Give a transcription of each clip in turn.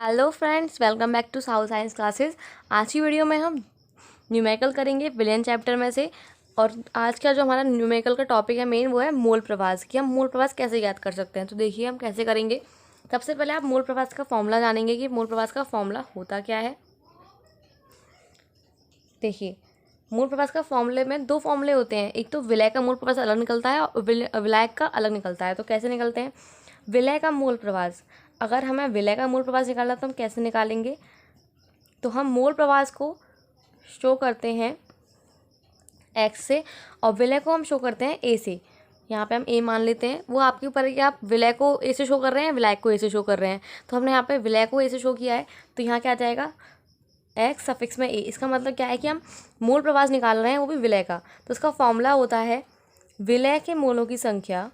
Hello friends, welcome back to South Science Classes. आज की video में हम न्यूमेरिकल करेंगे विलियन चैप्टर में से। और आज का जो हमारा न्यूमेरिकल का टॉपिक है मेन, वो है मोल प्रवास कि हम मोल प्रवास कैसे याद कर सकते हैं। तो देखिए हम कैसे करेंगे। सबसे पहले आप मोल प्रवास का फॉर्मूला जानेंगे कि मोल प्रवास का फॉर्मूला होता क्या है। देखिए, मोल प्रवास का फॉर्मूले में दो फॉर्मूले होते हैं। एक तो विलय का मोल प्रवास अलग निकलता है और विलायक का अलग निकलता है। तो कैसे निकलते हैं? विलय का मोल प्रवास, अगर हमें विलय का मोल प्रवास निकालना है तो हम कैसे निकालेंगे? तो हम मोल प्रवास को शो करते हैं एक्स से और विलय को हम शो करते हैं ए से। यहाँ पे हम ए मान लेते हैं। वो आपके ऊपर है कि आप विलय को ए से शो कर रहे हैं, विलायक को ए से शो कर रहे हैं। तो हमने यहाँ पे विलय को ए से शो किया है, तो यहाँ क्या आ जाएगा? एक्स सफिक्स में ए। इसका मतलब क्या है कि हम मोल प्रवास निकाल रहे हैं, वो भी विलय का। तो इसका फॉर्मूला होता है विलय के मोलों की संख्या,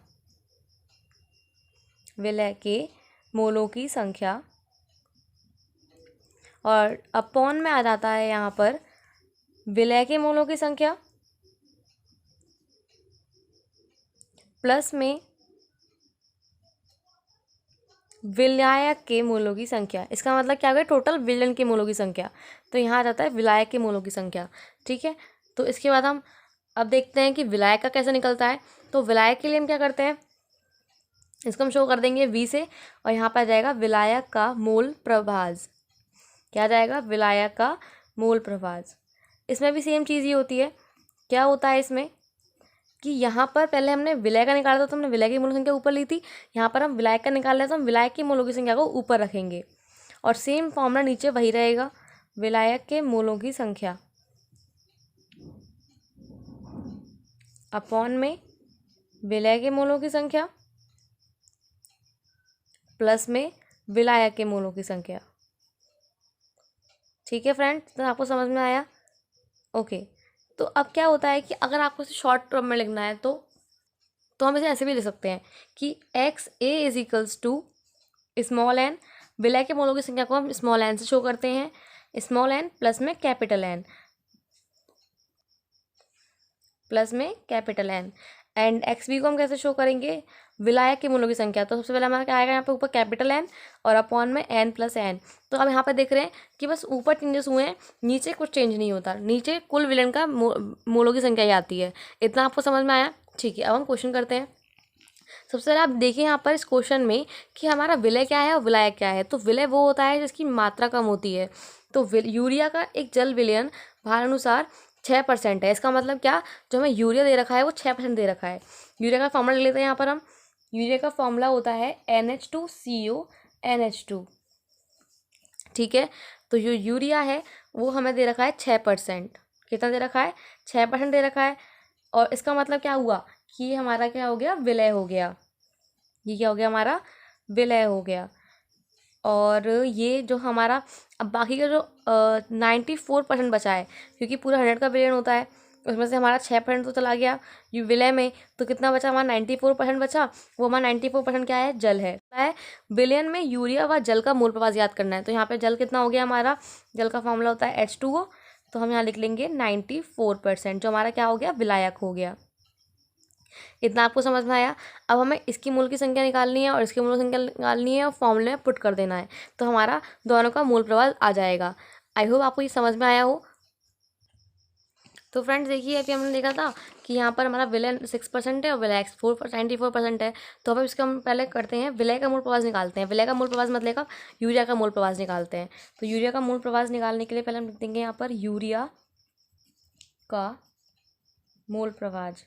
विलय के मोलों की संख्या, और अपॉन में आ जाता है यहाँ पर विलय के मोलों की संख्या प्लस में विलायक के मोलों की संख्या। इसका मतलब क्या हो गया? टोटल विलयन के मोलों की संख्या। तो यहाँ आ जाता है विलायक के मोलों की संख्या। ठीक है, तो इसके बाद हम अब देखते हैं कि विलायक का कैसे निकलता है। तो विलायक के लिए हम क्या करते हैं, इसको हम शो कर देंगे वी से, और यहाँ पर आ जाएगा विलायक का मोल प्रभाज। क्या आ जाएगा? विलायक का मोल प्रभाज। इसमें भी सेम चीज़ ही होती है। क्या होता है इसमें कि यहाँ पर पहले हमने विलय का निकाला था तो हमने विलय की मोल संख्या ऊपर ली थी। यहाँ पर हम विलायक का निकाल रहे हैं तो हम विलायक की मोलों की संख्या को ऊपर रखेंगे, और सेम फॉर्मूला नीचे वही रहेगा, विलायक के मोलों की संख्या अपॉन में विलय के मोलों की संख्या प्लस में विलायक के मोलों की संख्या। ठीक है फ्रेंड्स, तो आपको समझ में आया? ओके। तो अब क्या होता है कि अगर आपको इसे शॉर्ट टर्म में लिखना है तो हम इसे ऐसे भी लिख सकते हैं कि x a is equals to small n. विलय के मोलों की संख्या को हम स्मॉल एन से शो करते हैं, स्मॉल एन प्लस में कैपिटल एन, प्लस में capital n. And x b को हम कैसे शो करेंगे? विलायक के मूलों की संख्या। तो सबसे पहले हमारा क्या आएगा? यहाँ पे ऊपर कैपिटल एन और अपॉन में एन प्लस एन। तो अब यहाँ पे देख रहे हैं कि बस ऊपर चेंजेस हुए हैं, नीचे कुछ चेंज नहीं होता। नीचे कुल विलन का मूलों की संख्या ही आती है। इतना आपको समझ में आया? ठीक है, अब हम क्वेश्चन करते हैं। सबसे पहले आप देखिए यहाँ पर इस क्वेश्चन में कि हमारा विलय क्या है और विलायक क्या है। तो विलय वो होता है जिसकी मात्रा कम होती है। तो यूरिया का एक जल विलयन भार अनुसार 6% है। इसका मतलब क्या? जो हमें यूरिया दे रखा है वो 6% दे रखा है। यूरिया का फॉर्मूला ले लेते हैं यहाँ पर हम। यूरिया का फॉर्मूला होता है NH2CO NH2। ठीक है, तो जो यूरिया है वो हमें दे रखा है 6%। कितना दे रखा है? 6% दे रखा है। और इसका मतलब क्या हुआ कि ये हमारा क्या हो गया? विलय हो गया। ये क्या हो गया? हमारा विलय हो गया। और ये जो हमारा अब बाकी का जो 94% बचा है, क्योंकि पूरा 100 का विलयन होता है, उसमें से हमारा 6% तो चला गया ये विलय में। तो कितना बचा? हमारा 94% बचा। वो हमारा 94% क्या है? जल है। विलयन में यूरिया व जल का मोल प्रवास याद करना है। तो यहाँ पे जल कितना हो गया हमारा? जल का फॉर्मूला होता है H2O। तो हम यहाँ लिख लेंगे 94%, जो हमारा क्या हो गया? विलायक हो गया। इतना आपको समझ में आया? अब हमें इसकी मूल की संख्या निकालनी है और इसकी मूल संख्या निकालनी है और फॉर्मूले में पुट कर देना है। तो हमारा दोनों का मूल प्रवाह आ जाएगा। आई होप आपको ये समझ में आया हो। तो फ्रेंड्स देखिए, अभी हमने देखा था कि यहाँ पर हमारा विलय 6% है और विलय 94% है। तो अब इसका हम पहले करते हैं, विलय का मूल प्रवास निकालते हैं। विलय का मूल प्रवास मतलब आप यूरिया का मूल प्रवास निकालते हैं। तो यूरिया का मूल प्रवास निकालने के लिए पहले हम लिख देंगे यहाँ पर यूरिया का मूल प्रवास।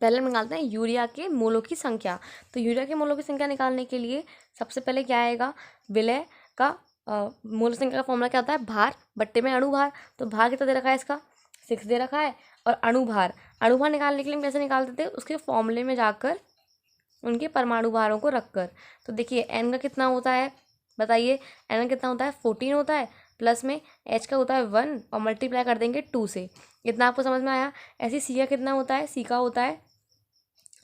पहले हम निकालते हैं यूरिया के मोलों की संख्या। तो यूरिया के मोलों की संख्या निकालने के लिए सबसे पहले क्या आएगा? विलय का मोल संख्या का फॉर्मूला क्या होता है? भार बट्टे में अणुभार। तो भार कितना दे रखा है? इसका 6 दे रखा है। और अणुभार निकालने के लिए हम कैसे निकालते थे? उसके फॉर्मूले में जाकर उनके परमाणु भारों को रखकर। तो देखिए एन का कितना होता है? बताइए, एन का कितना होता है? 14 होता है। प्लस में एच का होता है 1 और मल्टीप्लाई कर देंगे 2 से। इतना आपको समझ में आया? ऐसे सी का कितना होता है? सी का होता है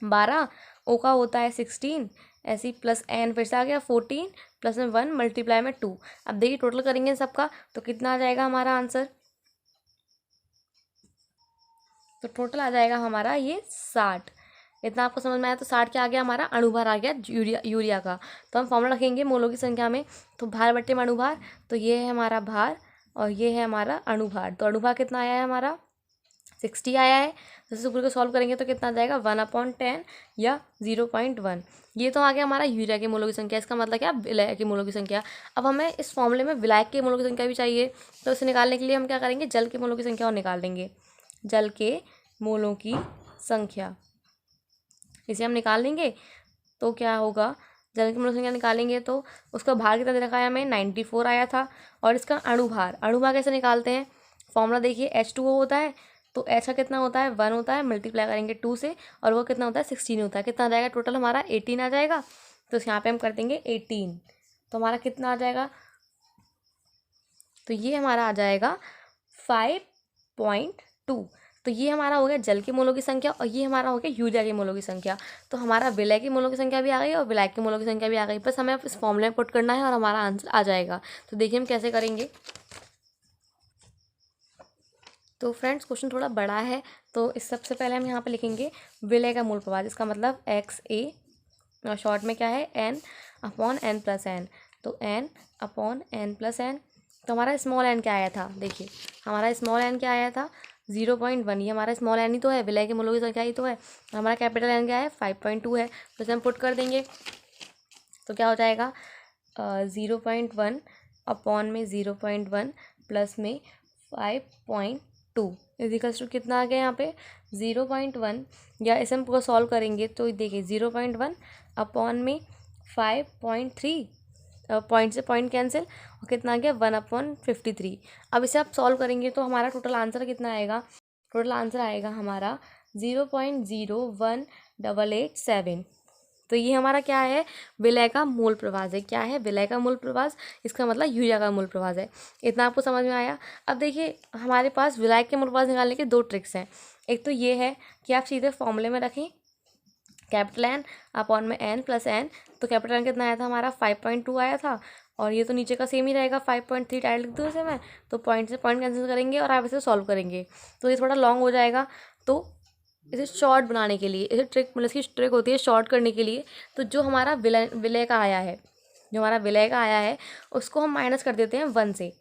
12, ओ का होता है 16, ऐसी प्लस एन फिर से आ गया 14 प्लस में 1 मल्टीप्लाई में 2। अब देखिए टोटल करेंगे सबका तो कितना आ जाएगा हमारा आंसर? तो टोटल आ जाएगा हमारा ये 60। इतना आपको समझ में आया। तो 60 क्या आ गया हमारा, अणुभार आ गया यूरिया का। तो हम फॉर्मूला रखेंगे मोलों की संख्या में, तो भार बट्टे में अणुभार, तो ये है हमारा भार और ये है हमारा अणुभार। तो अणुभार कितना आया है हमारा, 60 आया है। तो इस सूत्र को सॉल्व करेंगे तो कितना आ जाएगा, 1/10 या 0.1। ये तो आ गया हमारा यूरिया के मोलों की संख्या। इसका मतलब क्या, विलायक के मोलों की संख्या। अब हमें इस फॉर्मूले में विलायक के मोलों की संख्या भी चाहिए, तो इसे निकालने के लिए हम क्या करेंगे, जल के मोलों की संख्या और निकाल देंगे। जल के मोलों की संख्या इसे हम निकाल लेंगे तो क्या होगा, जल की मोलों की संख्या निकालेंगे तो उसका भार कितना दे रखा है हमें, 94 आया था। और इसका अणुभार, अणुभार कैसे निकालते हैं, फॉर्मूला देखिए H2O होता है, तो H का कितना होता है, 1 होता है, मल्टीप्लाई करेंगे 2 से, और वो कितना होता है, 16 होता है। कितना आ जाएगा, टोटल हमारा 18 आ जाएगा। तो यहाँ पे हम कर देंगे 18, तो हमारा कितना आ जाएगा, तो ये हमारा आ जाएगा 5.2। तो ये हमारा हो गया जल के मोलों की संख्या और ये हमारा हो गया यूरिया के मोलों की संख्या। तो हमारा विलय के मोलों की संख्या भी आ गई और विलायक के मोलों की संख्या भी आ गई। बस हमें अब इस फॉर्मूले में पुट करना है और हमारा आंसर आ जाएगा। तो देखिए हम कैसे करेंगे। तो फ्रेंड्स क्वेश्चन थोड़ा बड़ा है, तो इस सबसे पहले हम यहाँ पे लिखेंगे विलय का मूल प्रवाह, इसका मतलब XA, शॉर्ट में क्या है, N/N+N। तो N/N+N। तो हमारा स्मॉल n क्या आया था, देखिए हमारा स्मॉल n क्या आया था, 0.1। ये हमारा स्मॉल n ही तो है, विलय के मूलों की संख्या ही तो है। हमारा कैपिटल N क्या है, 5.2 है। तो इसे हम पुट कर देंगे तो क्या हो जाएगा, 0.1 अपॉन में 0.1 प्लस में 5.2 इजिकल्स टू कितना आ गया यहाँ पे, 0.1, या इसे हम पूरा सॉल्व करेंगे तो देखिए 0.1 अपॉन में 5.3, पॉइंट से पॉइंट कैंसिल, और कितना आ गया, 1/53। अब इसे आप सॉल्व करेंगे तो हमारा टोटल आंसर कितना आएगा, टोटल आंसर आएगा हमारा 0.01887। तो ये हमारा क्या है, विलय का मूल प्रवाह है। क्या है, विलय का मूल प्रवाह, इसका मतलब यूरिया का मूल प्रवाह है। इतना आपको समझ में आया। अब देखिए हमारे पास विलय के मूल प्रवाह निकालने के 2 ट्रिक्स हैं। एक तो ये है कि आप सीधे फॉर्मूले में रखें कैपिटल N अपॉन में N+N। तो कैपिटल N कितना आया था हमारा, 5.2 आया था, और ये तो नीचे का सेम ही रहेगा, 5.3 डायरेक्ट लिख दूँ इसे मैं, तो पॉइंट से पॉइंट कैंसिल करेंगे और आप इसे सॉल्व करेंगे तो ये थोड़ा लॉन्ग हो जाएगा। तो इसे शॉर्ट बनाने के लिए, इसे ट्रिक मतलब इसकी ट्रिक होती है शॉर्ट करने के लिए। तो जो हमारा विलय का आया है, जो हमारा विलय का आया है उसको हम माइनस कर देते हैं 1 से।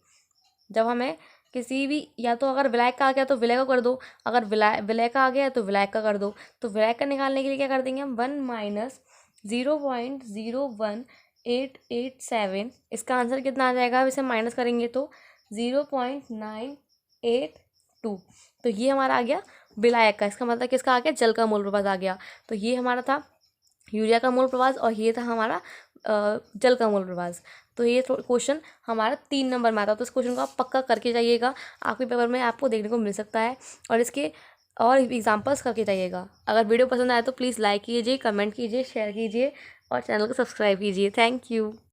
जब हमें किसी भी, या तो अगर विलायक का आ गया तो विलय का कर दो, अगर विलय का आ गया तो विलायक का कर दो। तो विलायक का निकालने के लिए क्या कर देंगे हम, 1 माइनस 0.01887। इसका आंसर कितना आ जाएगा, अब इसे माइनस करेंगे तो 0.982। तो ये हमारा आ गया विलायक का। इसका मतलब किसका आ गया, जल का मूल प्रवाह आ गया। तो ये हमारा था यूरिया का मूल प्रवाह और ये था हमारा जल का मूल प्रवाह। तो ये क्वेश्चन हमारा 3 नंबर में आता है। तो इस क्वेश्चन को आप पक्का करके जाइएगा, आपके पेपर में आपको देखने को मिल सकता है, और इसके और एग्जांपल्स करके जाइएगा। अगर वीडियो पसंद आए तो प्लीज़ लाइक कीजिए, कमेंट कीजिए, शेयर कीजिए और चैनल को सब्सक्राइब कीजिए। Thank you.